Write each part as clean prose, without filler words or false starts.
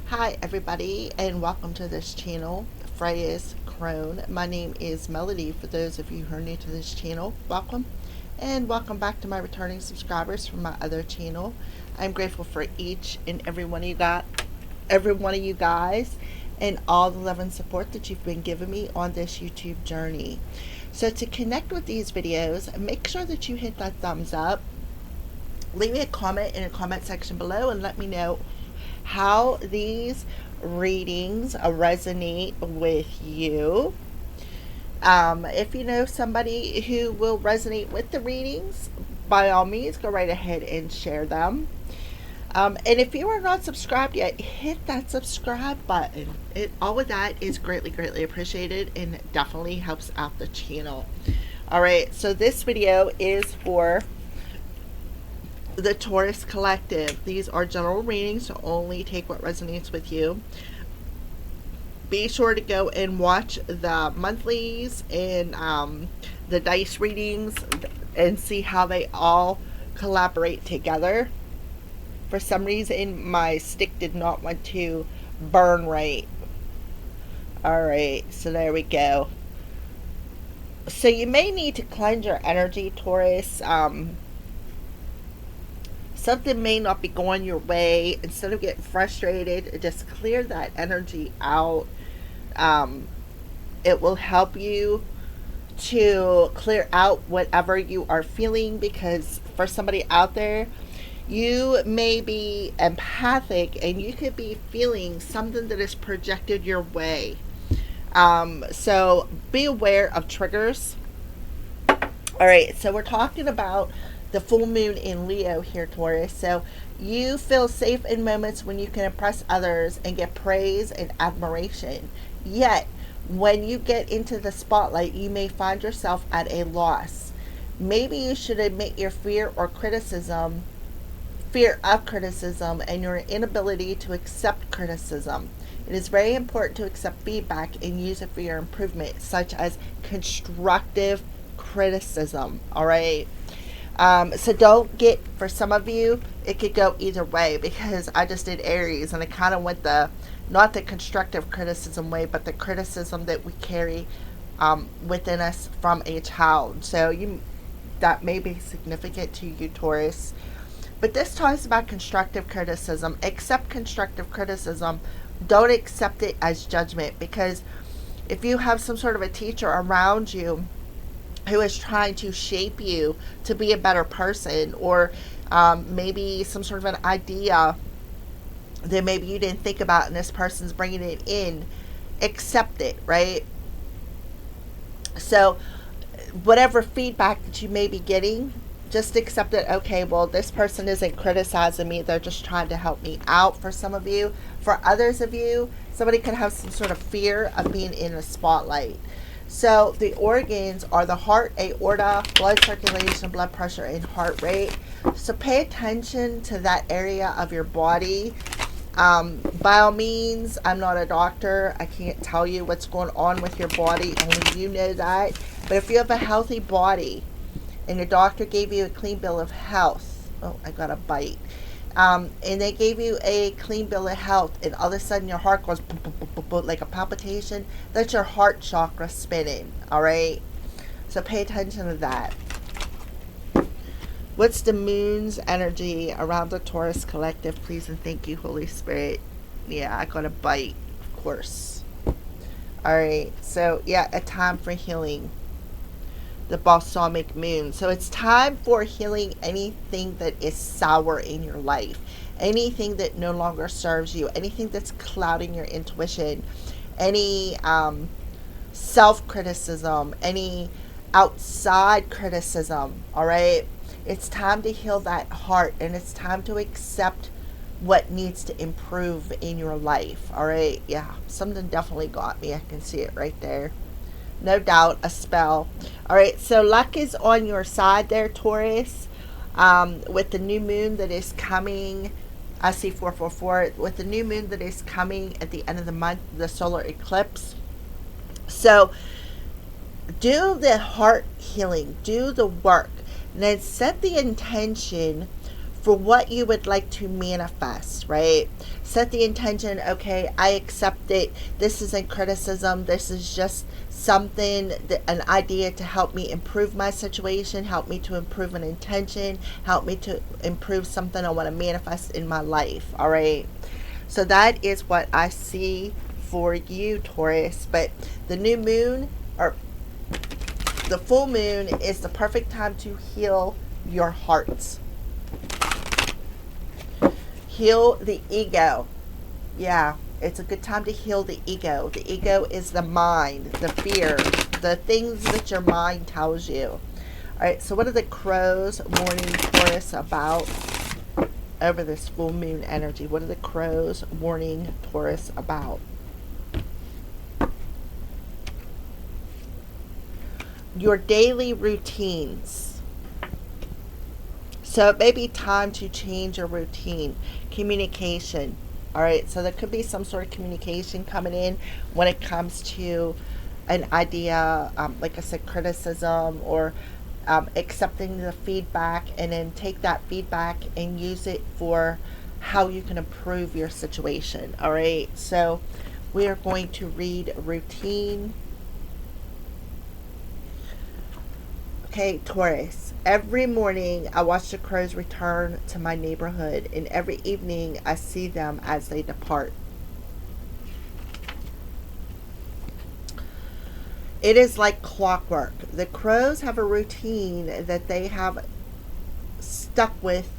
Hi everybody and welcome to this channel, Freya's Crone. My name is Melody. For those of you who are new to this channel, welcome. And welcome back to my returning subscribers from my other channel. I'm grateful for each and every one of you guys and all the love and support that you've been giving me on this YouTube journey. So to connect with these videos, make sure that you hit that thumbs up. Leave me a comment in the comment section below and let me know how these readings resonate with you. If you know somebody who will resonate with the readings, by all means, go right ahead and share them. And if you are not subscribed yet, hit that subscribe button. All of that is greatly appreciated and definitely helps out the channel. Alright, so this video is for the Taurus Collective. These are general readings, so only take what resonates with you. Be sure to go and watch the monthlies and the dice readings and see how they all collaborate together. For some reason, my stick did not want to burn right. Alright, so there we go. So you may need to cleanse your energy, Taurus. Something may not be going your way. Instead of getting frustrated, just clear that energy out. It will help you to clear out whatever you are feeling, because for somebody out there, you may be empathic and you could be feeling something that is projected your way. So be aware of triggers. Alright, so we're talking about the full moon in Leo here, Taurus. So you feel safe in moments when you can impress others and get praise and admiration. Yet, when you get into the spotlight, you may find yourself at a loss. Maybe you should admit your fear of criticism and your inability to accept criticism. It is very important to accept feedback and use it for your improvement, such as constructive criticism. Alright? So don't get, for some of you, it could go either way, because I just did Aries and it kind of went not the constructive criticism way, but the criticism that we carry within us from a child. So that may be significant to you, Taurus. But this talks about constructive criticism. Accept constructive criticism. Don't accept it as judgment, because if you have some sort of a teacher around you who is trying to shape you to be a better person, or maybe some sort of an idea that maybe you didn't think about and this person's bringing it in, accept it, right? So whatever feedback that you may be getting, just accept it. Okay, well, this person isn't criticizing me, they're just trying to help me out. For some of you, for others of you, somebody could have some sort of fear of being in the spotlight. So the organs are the heart, aorta, blood circulation, blood pressure, and heart rate. So pay attention to that area of your body. By all means, I'm not a doctor. I can't tell you what's going on with your body. Only you know that. But if you have a healthy body and your doctor gave you a clean bill of health. Oh, I got a bite. And they gave you a clean bill of health, and all of a sudden your heart goes like a palpitation, that's your heart chakra spinning. Alright, so pay attention to that. What's the moon's energy around the Taurus Collective? Please and thank you, Holy Spirit. Yeah, I got a bite, of course. Alright, so yeah, a time for healing. The balsamic moon. So it's time for healing anything that is sour in your life, anything that no longer serves you, anything that's clouding your intuition, any self-criticism, any outside criticism. All right, it's time to heal that heart, and it's time to accept what needs to improve in your life. All right, yeah, something definitely got me. I can see it right there. No doubt, a spell. Alright, so luck is on your side there, Taurus. With the new moon that is coming, I see 444. With the new moon that is coming at the end of the month, the solar eclipse. So, do the heart healing. Do the work. And then set the intention for what you would like to manifest, right? Set the intention, okay, I accept it. This isn't criticism. This is just something, an idea to help me improve my situation, help me to improve an intention, help me to improve something I want to manifest in my life, all right? So that is what I see for you, Taurus. But the new moon, or the full moon, is the perfect time to heal your hearts. Heal the ego. Yeah, it's a good time to heal the ego. The ego is the mind, the fear, the things that your mind tells you. All right, so what are the crows warning Taurus about over this full moon energy? What are the crows warning Taurus about? Your daily routines. So it may be time to change your routine. Communication. All right, so there could be some sort of communication coming in when it comes to an idea, like I said, criticism, or accepting the feedback, and then take that feedback and use it for how you can improve your situation. All right, so we are going to read routine. Okay, Taurus. Every morning I watch the crows return to my neighborhood, and every evening I see them as they depart. It is like clockwork. The crows have a routine that they have stuck with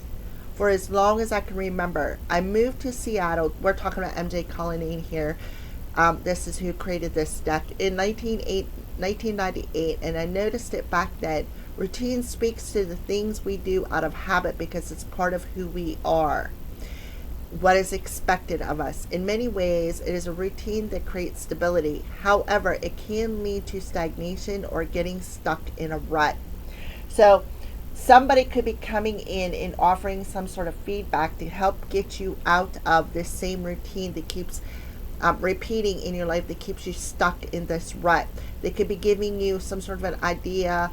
for as long as I can remember. I moved to Seattle. We're talking about MJ Cullinane here. This is who created this deck in 1998, and I noticed it back then. Routine speaks to the things we do out of habit because it's part of who we are, what is expected of us. In many ways, it is a routine that creates stability. However, it can lead to stagnation or getting stuck in a rut. So somebody could be coming in and offering some sort of feedback to help get you out of this same routine that keeps repeating in your life, that keeps you stuck in this rut. They could be giving you some sort of an idea,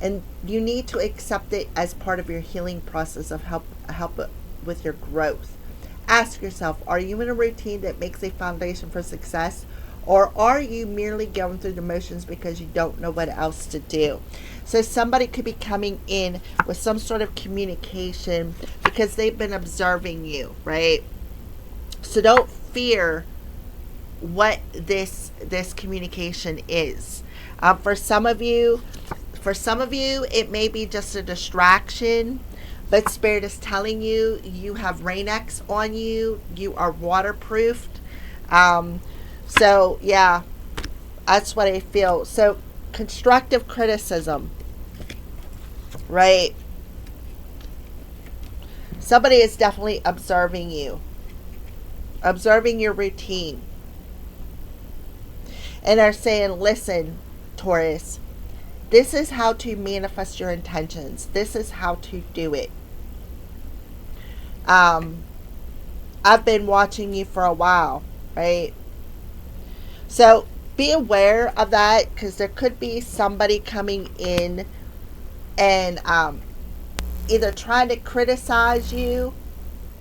and you need to accept it as part of your healing process of help with your growth. Ask yourself, are you in a routine that makes a foundation for success, or are you merely going through the motions because you don't know what else to do? So somebody could be coming in with some sort of communication because they've been observing you, right? So don't fear what this communication is. For some of you, it may be just a distraction, but Spirit is telling you you have Rain-X on you. You are waterproofed. So yeah, that's what I feel. So constructive criticism, right? Somebody is definitely observing you, observing your routine, and are saying, listen, Taurus, this is how to manifest your intentions. This is how to do it. I've been watching you for a while, right? So be aware of that, because there could be somebody coming in and either trying to criticize you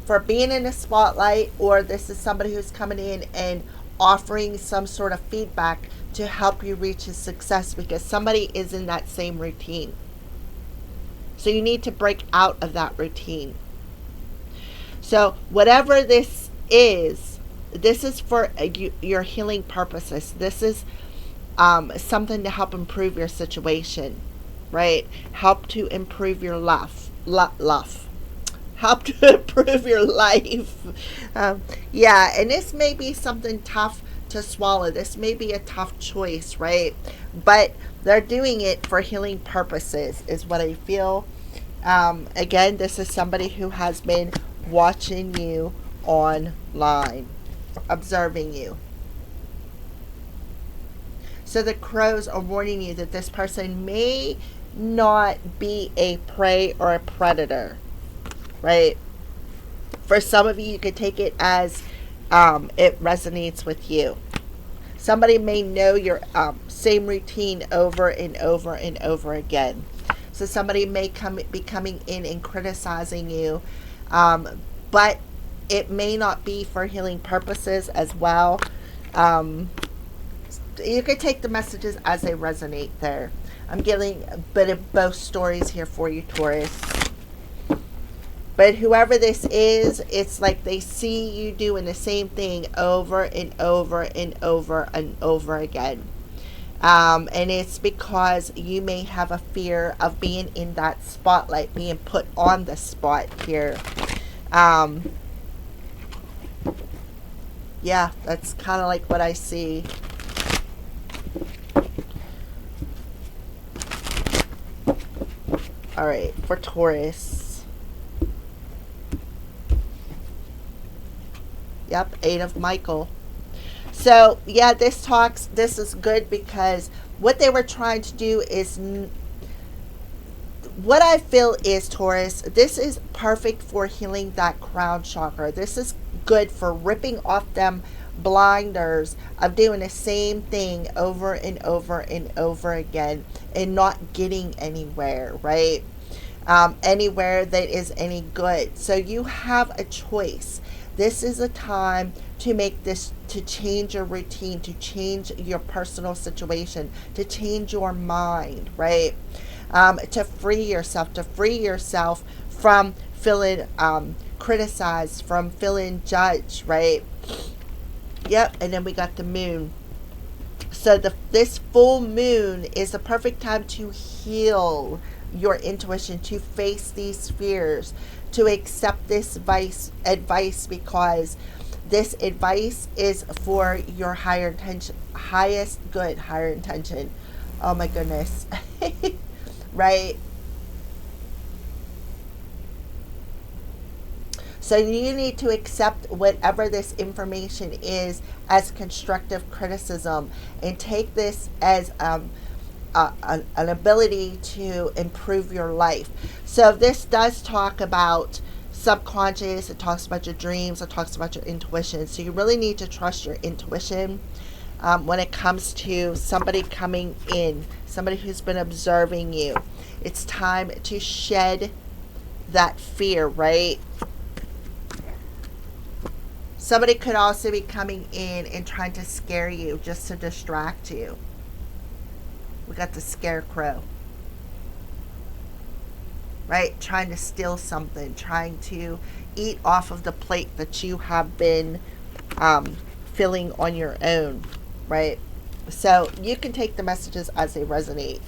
for being in the spotlight, or this is somebody who's coming in and offering some sort of feedback to help you reach a success, because somebody is in that same routine. So you need to break out of that routine. So whatever this is for your healing purposes. This is something to help improve your situation, right? Help to improve your life. Help to improve your life. Yeah, and this may be something tough to swallow. This may be a tough choice, right? But they're doing it for healing purposes, is what I feel. Again, this is somebody who has been watching you online, observing you. So the crows are warning you that this person may not be a prey or a predator, right? For some of you, you could take it as it resonates with you. Somebody may know your same routine over and over and over again. So somebody may be coming in and criticizing you But it may not be for healing purposes as well. Um, you can take the messages as they resonate there. I'm getting a bit of both stories here for you, Taurus. But whoever this is, it's like they see you doing the same thing over and over and over and over again. And it's because you may have a fear of being in that spotlight, being put on the spot here. Yeah, that's kind of like what I see. All right, for Taurus. Yep, 8 of Michael. So, yeah, this is good because what they were trying to do is, what I feel is, Taurus, this is perfect for healing that crown chakra. This is good for ripping off them blinders of doing the same thing over and over and over again and not getting anywhere, right? Anywhere that is any good. So you have a choice. This is a time to make this, to change your routine, to change your personal situation, to change your mind, right? To free yourself from feeling criticized, from feeling judged, right? Yep, and then we got the moon. So this full moon is the perfect time to heal your intuition, to face these fears, to accept this advice, because this advice is for your highest good, higher intention. Oh my goodness. Right? So you need to accept whatever this information is as constructive criticism and take this as an ability to improve your life. So this does talk about subconscious, it talks about your dreams, it talks about your intuition. So you really need to trust your intuition when it comes to somebody coming in, somebody who's been observing you. It's time to shed that fear, right? Somebody could also be coming in and trying to scare you just to distract you. We got the scarecrow, right? Trying to steal something, trying to eat off of the plate that you have been filling on your own, right? So you can take the messages as they resonate.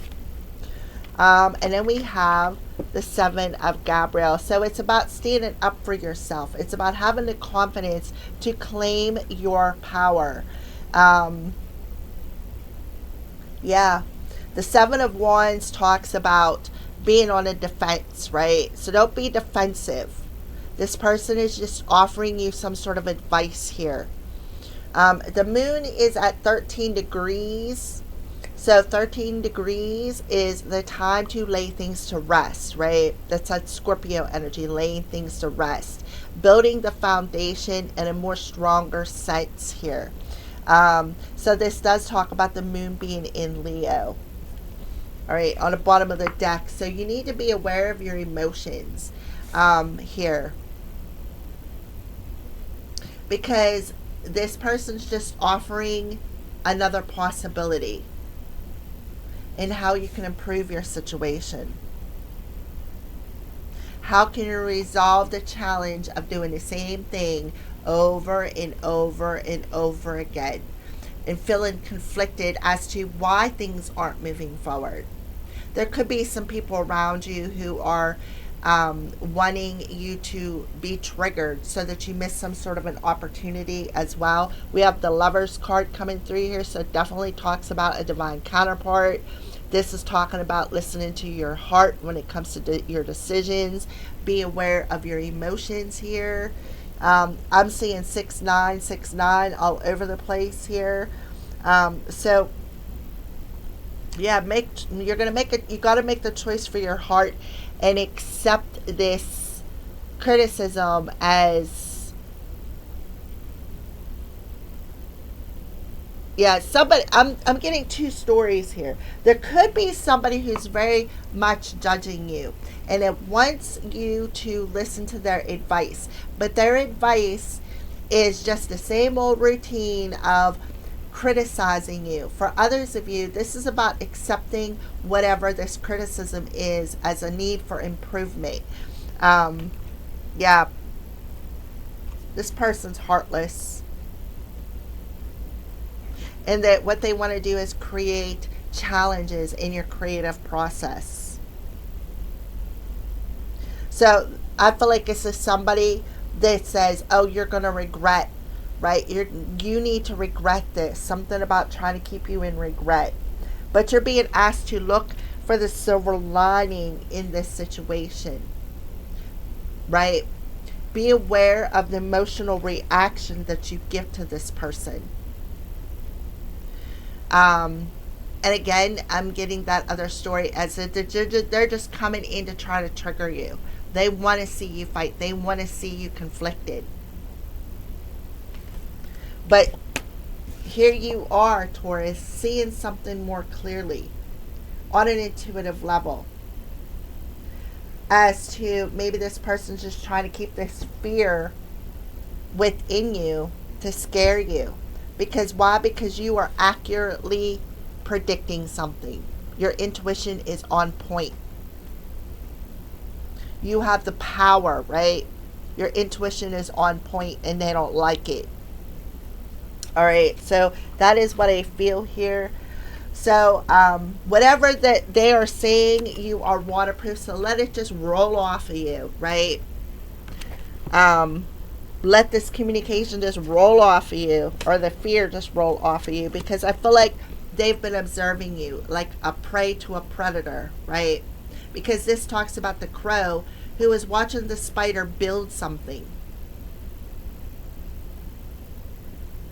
And then we have the 7 of Gabriel. So it's about standing up for yourself. It's about having the confidence to claim your power. Yeah. The 7 of Wands talks about being on a defense, right? So don't be defensive. This person is just offering you some sort of advice here. The moon is at 13 degrees. So 13 degrees is the time to lay things to rest, right? That's that Scorpio energy, laying things to rest. Building the foundation in a more stronger sense here. So this does talk about the moon being in Leo. All right, on the bottom of the deck. So you need to be aware of your emotions here. Because this person's just offering another possibility in how you can improve your situation. How can you resolve the challenge of doing the same thing over and over and over again and feeling conflicted as to why things aren't moving forward? There could be some people around you who are wanting you to be triggered so that you miss some sort of an opportunity as well. We have the Lovers card coming through here, so it definitely talks about a divine counterpart. This is talking about listening to your heart when it comes to your decisions. Be aware of your emotions here. I'm seeing 6969 all over the place here. So yeah, you got to make the choice for your heart and accept this criticism as Yeah, somebody. I'm getting two stories here. There could be somebody who's very much judging you, and it wants you to listen to their advice, but their advice is just the same old routine of criticizing you. For others of you, this is about accepting whatever this criticism is as a need for improvement. Um, yeah, this person's heartless, and that what they want to do is create challenges in your creative process. So I feel like this is somebody that says, "Oh, you're going to regret, right? You need to regret this." Something about trying to keep you in regret, but you're being asked to look for the silver lining in this situation, right? Be aware of the emotional reaction that you give to this person. Um, and again, I'm getting that other story as if they're just coming in to try to trigger you. They want to see you fight. They want to see you conflicted. But here you are, Taurus, seeing something more clearly on an intuitive level as to maybe this person's just trying to keep this fear within you to scare you. Because why? Because you are accurately predicting something. Your intuition is on point. You have the power, right? Your intuition is on point and they don't like it. All right, so that is what I feel here. So, whatever that they are saying, you are waterproof. So let it just roll off of you, right? Um, let this communication just roll off of you, or the fear just roll off of you, because I feel like they've been observing you like a prey to a predator, right? Because this talks about the crow who is watching the spider build something,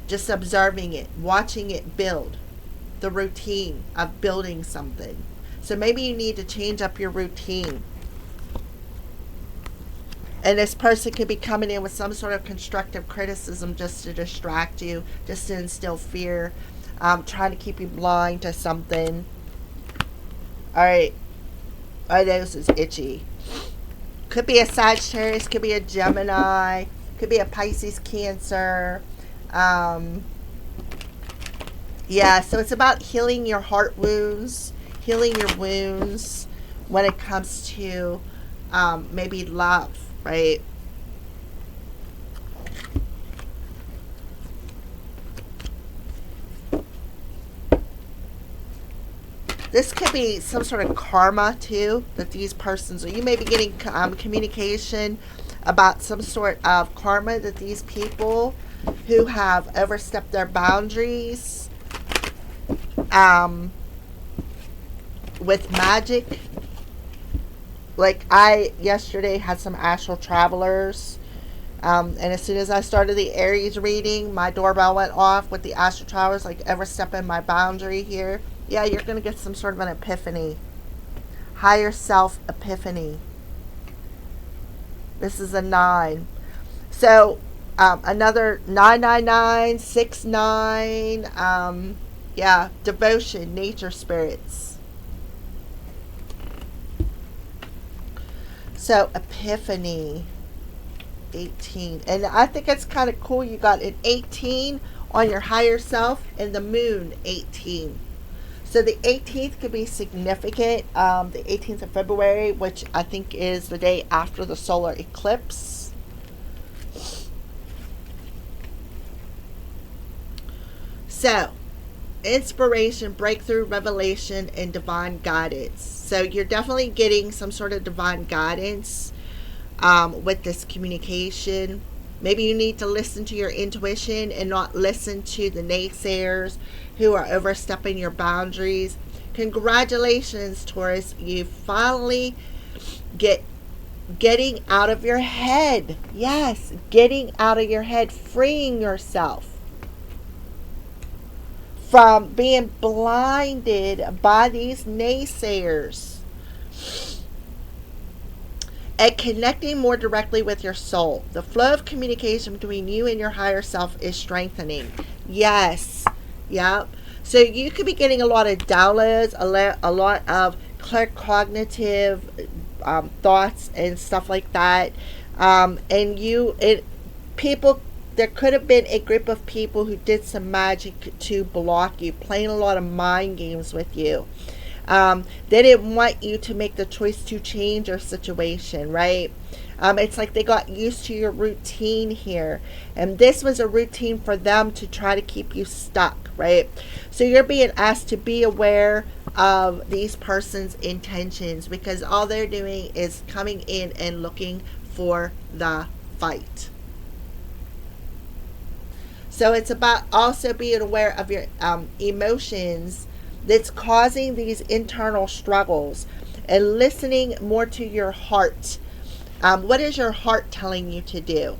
just observing it, watching it build, the routine of building something. So maybe you need to change up your routine. And this person could be coming in with some sort of constructive criticism just to distract you, just to instill fear, trying to keep you blind to something. All right. My nose is itchy. Could be a Sagittarius, could be a Gemini, could be a Pisces, Cancer. Yeah, so it's about healing your heart wounds, healing your wounds when it comes to maybe love, right? This could be some sort of karma too that these persons, or you may be getting communication about some sort of karma that these people who have overstepped their boundaries with magic. Like I yesterday had some astral travelers, and as soon as I started the Aries reading, my doorbell went off with the astral travelers, like overstepping my boundary here. Yeah, you're going to get some sort of an epiphany. Higher self epiphany. This is a 9. So, another 999, 69. Yeah, devotion, nature spirits. So, epiphany, 18. And I think it's kind of cool. You got an 18 on your higher self and the moon, 18. So the 18th could be significant. The 18th of February, which I think is the day after the solar eclipse. So, inspiration, breakthrough, revelation, and divine guidance. So you're definitely getting some sort of divine guidance with this communication. Maybe you need to listen to your intuition and not listen to the naysayers who are overstepping your boundaries. Congratulations, Taurus. You finally getting out of your head. Yes, getting out of your head, freeing yourself from being blinded by these naysayers, and connecting more directly with your soul. The flow of communication between you and your higher self is strengthening. Yes, Yeah. So you could be getting a lot of downloads, a lot of clear cognitive thoughts and stuff like that. People, there could have been a group of people who did some magic to block you, playing a lot of mind games with you. They didn't want you to make the choice to change your situation, right? It's like they got used to your routine here. And this was a routine for them to try to keep you stuck, right? So you're being asked to be aware of these person's intentions, because all they're doing is coming in and looking for the fight. So it's about also being aware of your emotions that's causing these internal struggles, and listening more to your heart. What is your heart telling you to do?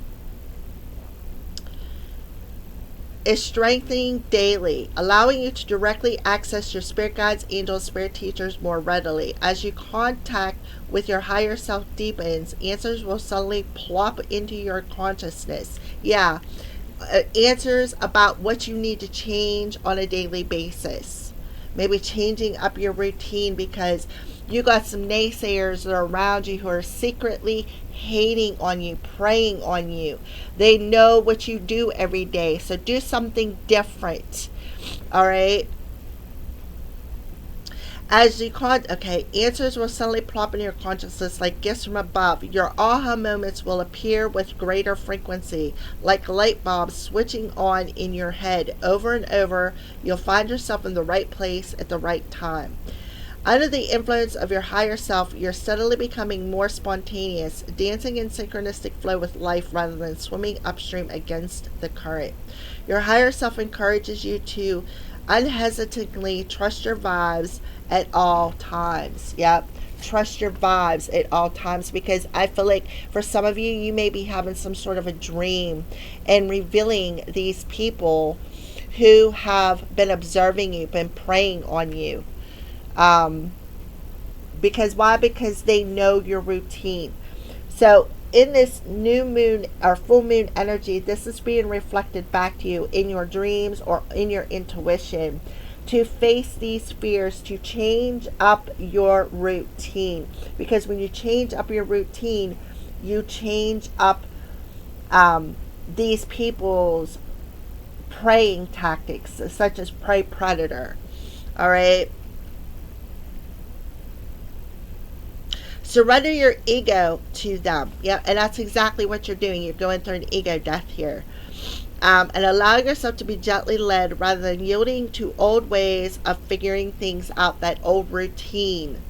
Is strengthening daily, allowing you to directly access your spirit guides, angels, spirit teachers more readily. As your contact with your higher self deepens, answers will suddenly plop into your consciousness. Yeah, answers about what you need to change on a daily basis. Maybe changing up your routine, because you got some naysayers that are around you who are secretly hating on you, preying on you. They know what you do every day, so do something different. All right. As you answers will suddenly plop in your consciousness like gifts from above. Your aha moments will appear with greater frequency, like light bulbs switching on in your head. Over and over, you'll find yourself in the right place at the right time. Under the influence of your higher self, you're steadily becoming more spontaneous, dancing in synchronistic flow with life rather than swimming upstream against the current. Your higher self encourages you to unhesitatingly trust your vibes at all times. Yep. Trust your vibes at all times, because I feel like for some of you, you may be having some sort of a dream and revealing these people who have been observing you, been preying on you. Because why? Because they know your routine. So in this new moon or full moon energy, this is being reflected back to you in your dreams or in your intuition, to face these fears, to change up your routine. Because when you change up your routine, you change up these people's preying tactics, such as prey predator. All right. Surrender your ego to them. Yeah, and that's exactly what you're doing. You're going through an ego death here. And allow yourself to be gently led rather than yielding to old ways of figuring things out, that old routine.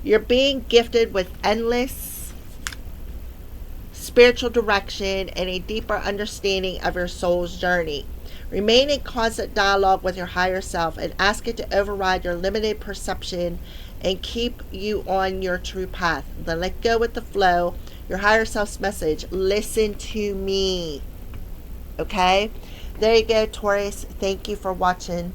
You're being gifted with endless spiritual direction and a deeper understanding of your soul's journey. Remain in constant dialogue with your higher self and ask it to override your limited perception and keep you on your true path. Then let go with the flow. Your higher self's message: listen to me. Okay? There you go, Taurus. Thank you for watching.